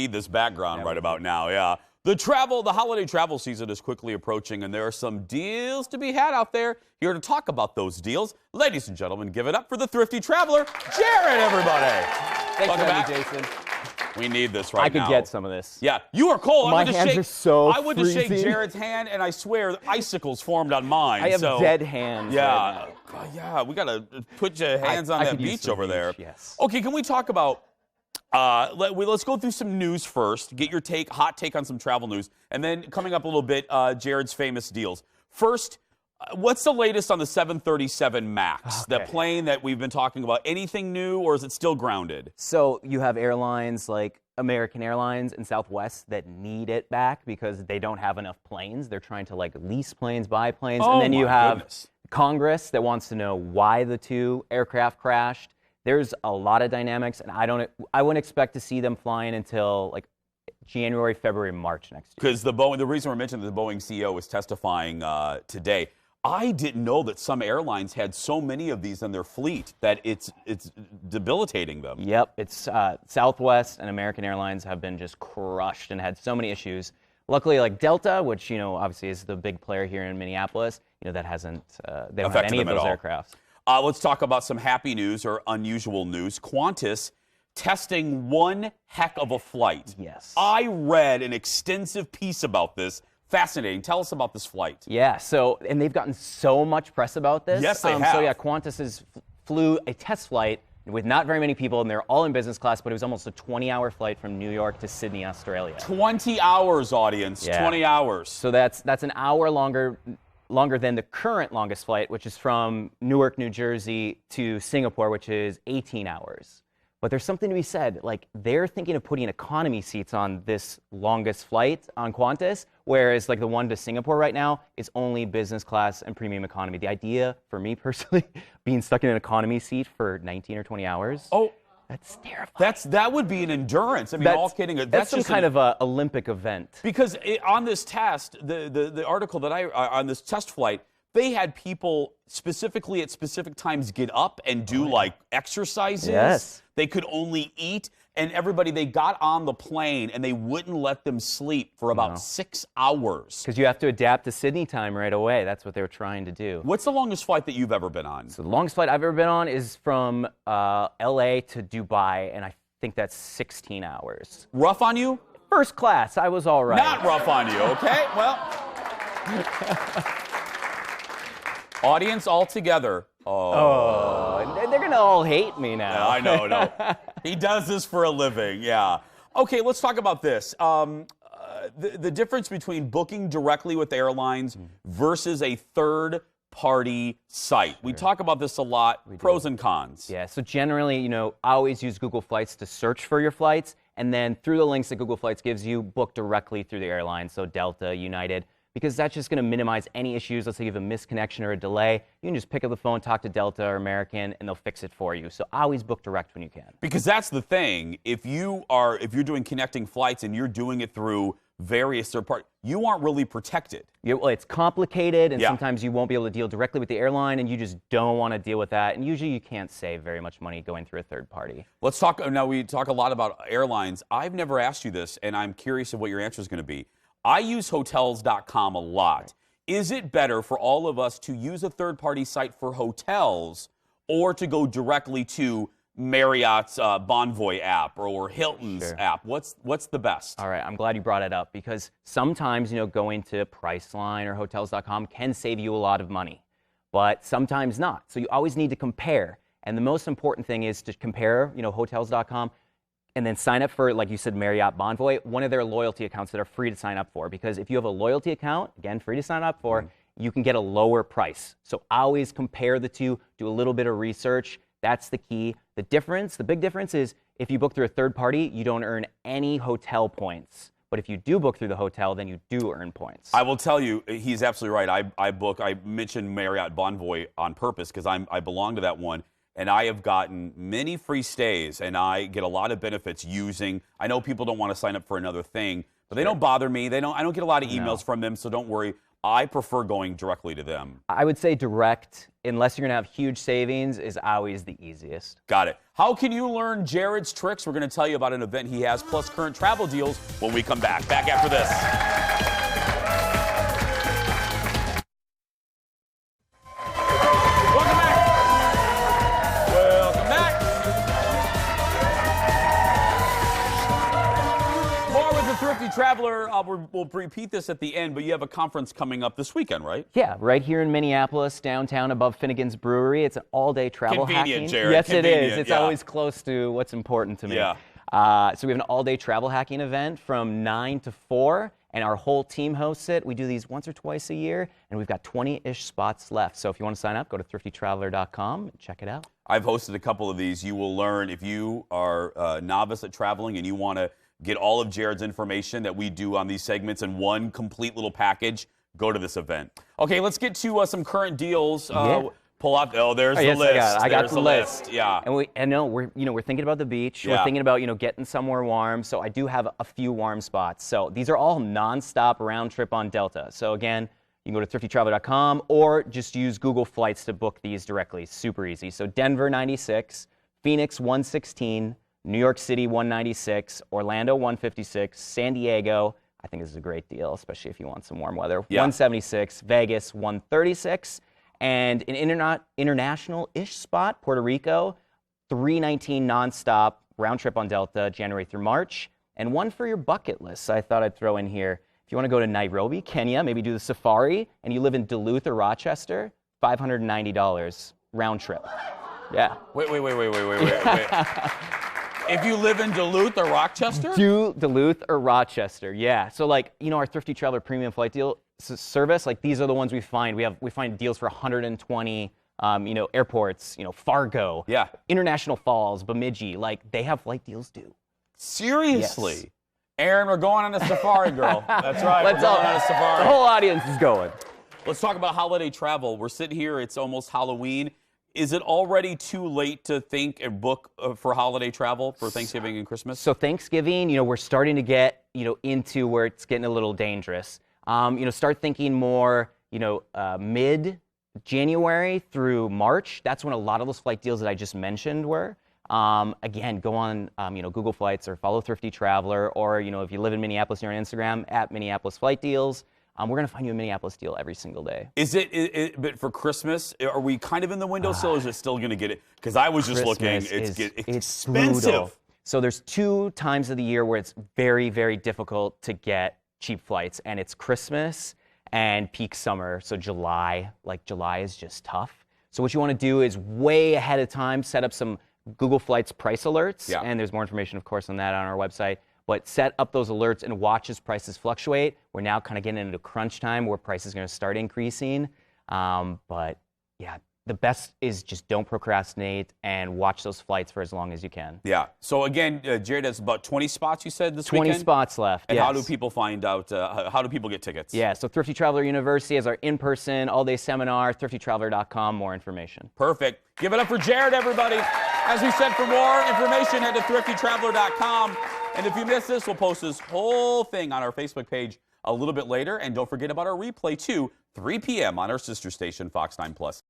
need this background right about now, yeah. The holiday travel season is quickly approaching, and there are some deals to be had out there. Here to talk about those deals, ladies and gentlemen, give it up for the Thrifty Traveler, Jared, everybody. Thanks for having me, Jason. We need this right now. I could get some of this. Yeah, you are cold. My hands are so I went to shake freezing. Jared's hand, and I swear icicles formed on mine. I have dead hands. Yeah, right now. yeah, we got to put your hands on that beach over there. Yes. Okay, can we talk about, let's go through some news first, get your hot take on some travel news, and then coming up a little bit, Jared's famous deals. First, what's the latest on the 737 MAX, that plane that we've been talking about? Anything new, or is it still grounded? So you have airlines like American Airlines and Southwest that need it back because they don't have enough planes. They're trying to lease planes, buy planes, and then you have Congress that wants to know why the two aircraft crashed. There's a lot of dynamics, and I wouldn't expect to see them flying until January, February, March next year. Because the reason we're mentioning the Boeing CEO was testifying today. I didn't know that some airlines had so many of these in their fleet that it's debilitating them. Yep, it's Southwest and American Airlines have been just crushed and had so many issues. Luckily, Delta, which obviously is the big player here in Minneapolis, that hasn't they don't have any of those aircrafts. Let's talk about some happy news or unusual news. Qantas testing one heck of a flight. Yes, I read an extensive piece about this. Fascinating. Tell us about this flight. Yeah, and they've gotten so much press about this. Yes, they have. So yeah, Qantas flew a test flight with not very many people, and they're all in business class, but it was almost a 20-hour flight from New York to Sydney, Australia. 20 hours, audience. Yeah. 20 hours. So that's an hour longer than the current longest flight, which is from Newark, New Jersey to Singapore, which is 18 hours. But there's something to be said. They're thinking of putting economy seats on this longest flight on Qantas, whereas the one to Singapore right now is only business class and premium economy. The idea, for me personally, being stuck in an economy seat for 19 or 20 hours. Oh, that's terrifying. That would be an endurance. I mean, all kidding. That's some kind of a Olympic event. Because on this test, the article that on this test flight, they had people specifically at specific times get up and do exercises. Yes. They could only eat, and they got on the plane and they wouldn't let them sleep for about 6 hours. Because you have to adapt to Sydney time right away. That's what they were trying to do. What's the longest flight that you've ever been on? So the longest flight I've ever been on is from LA to Dubai, and I think that's 16 hours. Rough on you? First class. I was all right. Not rough on you, okay? Well. Audience all together. Oh, they're going to all hate me now. Yeah, I know, no. He does this for a living, yeah. Okay, let's talk about this. The difference between booking directly with airlines versus a third-party site. We talk about this a lot, pros and cons. Yeah, so generally, I always use Google Flights to search for your flights, and then through the links that Google Flights gives you, book directly through the airline, so Delta, United, because that's just going to minimize any issues. Let's say you have a misconnection or a delay. You can just pick up the phone, talk to Delta or American, and they'll fix it for you. So always book direct when you can. Because that's the thing. If you're doing connecting flights and you're doing it through various third parties, you aren't really protected. Well, it's complicated, and sometimes you won't be able to deal directly with the airline, and you just don't want to deal with that. And usually you can't save very much money going through a third party. Let's talk. Now, we talk a lot about airlines. I've never asked you this, and I'm curious of what your answer is going to be. I use Hotels.com a lot. Is it better for all of us to use a third-party site for hotels or to go directly to Marriott's Bonvoy app or Hilton's app? What's the best? All right, I'm glad you brought it up because sometimes, going to Priceline or Hotels.com can save you a lot of money, but sometimes not. So you always need to compare. And the most important thing is to compare, Hotels.com, and then sign up for, like you said, Marriott Bonvoy, one of their loyalty accounts that are free to sign up for. Because if you have a loyalty account, again, free to sign up for, you can get a lower price. So always compare the two, do a little bit of research. That's the key. The big difference is if you book through a third party, you don't earn any hotel points. But if you do book through the hotel, then you do earn points. I will tell you, he's absolutely right. I mentioned Marriott Bonvoy on purpose because I belong to that one. And I have gotten many free stays, and I get a lot of benefits using. I know people don't want to sign up for another thing, but they don't bother me. I don't get a lot of emails from them, so don't worry. I prefer going directly to them. I would say direct, unless you're going to have huge savings, is always the easiest. Got it. How can you learn Jared's tricks? We're going to tell you about an event he has, plus current travel deals when we come back. Back after this. Welcome back. Welcome back. More with the Thrifty Traveler. We'll repeat this at the end, but you have a conference coming up this weekend, right? Yeah, right here in Minneapolis, downtown above Finnegan's Brewery. It's an all-day travel Convenient, hacking. Jared. Yes, Convenient, it is. It's yeah. always close to what's important to me. Yeah. So we have an all-day travel hacking event from 9 to 4, and our whole team hosts it. We do these once or twice a year, and we've got 20-ish spots left. So if you want to sign up, go to thriftytraveler.com and check it out. I've hosted a couple of these. You will learn if you are a novice at traveling and you want to get all of Jared's information that we do on these segments in one complete little package, go to this event. Okay, let's get to some current deals. Yeah. Pull out. Oh, there's the Yes, list. I got There's the list. Yeah. And we're thinking about the beach. Yeah. We're thinking about getting somewhere warm. So I do have a few warm spots. So these are all nonstop round trip on Delta. So again, you can go to thriftytraveler.com or just use Google Flights to book these directly. Super easy. So Denver 96, Phoenix 116, New York City 196, Orlando 156, San Diego. I think this is a great deal, especially if you want some warm weather. Yeah. 176, Vegas 136. And an international-ish spot, Puerto Rico, 319 nonstop, round trip on Delta, January through March. And one for your bucket list I thought I'd throw in here. If you want to go to Nairobi, Kenya, maybe do the safari, and you live in Duluth or Rochester, $590 round trip. Yeah. Wait. If you live in Duluth or Rochester? Duluth or Rochester, yeah. So our Thrifty Traveler premium flight deal service, these are the ones we find. We find deals for 120, airports, Fargo, Yeah. International Falls, Bemidji, they have flight deals due. Seriously? Yes. Aaron, we're going on a safari, girl. That's right. Let's we're all, going on a safari. the whole audience is going. Let's talk about holiday travel. We're sitting here. It's almost Halloween. Is it already too late to think and book for holiday travel for Thanksgiving and Christmas? So Thanksgiving, we're starting to get, into where it's getting a little dangerous. Start thinking more, mid-January through March. That's when a lot of those flight deals that I just mentioned were. Again, go on, Google Flights or follow Thrifty Traveler, or, if you live in Minneapolis, you're on Instagram, at Minneapolis Flight Deals. We're going to find you a Minneapolis deal every single day. Is it but for Christmas, are we kind of in the window still, or is it still going to get it? Because I was just looking, it's expensive. Brutal. So there's 2 times of the year where it's very, very difficult to get cheap flights, and it's Christmas and peak summer. So July is just tough. So what you want to do is way ahead of time, set up some Google Flights price alerts, Yeah. and there's more information, of course, on that on our website. But set up those alerts and watch as prices fluctuate. We're now kind of getting into crunch time where prices are going to start increasing. But yeah, the best is just don't procrastinate and watch those flights for as long as you can. Yeah. So again, Jared has about 20 spots, you said, this 20 weekend? spots left. And yes. how do people find out, how do people get tickets? Yeah, so Thrifty Traveler University has our in-person all-day seminar, thriftytraveler.com, more information. Perfect. Give it up for Jared, everybody. As we said, for more information, head to thriftytraveler.com. And if you missed this, we'll post this whole thing on our Facebook page a little bit later. And don't forget about our replay, too, 3 p.m. on our sister station, Fox 9 Plus.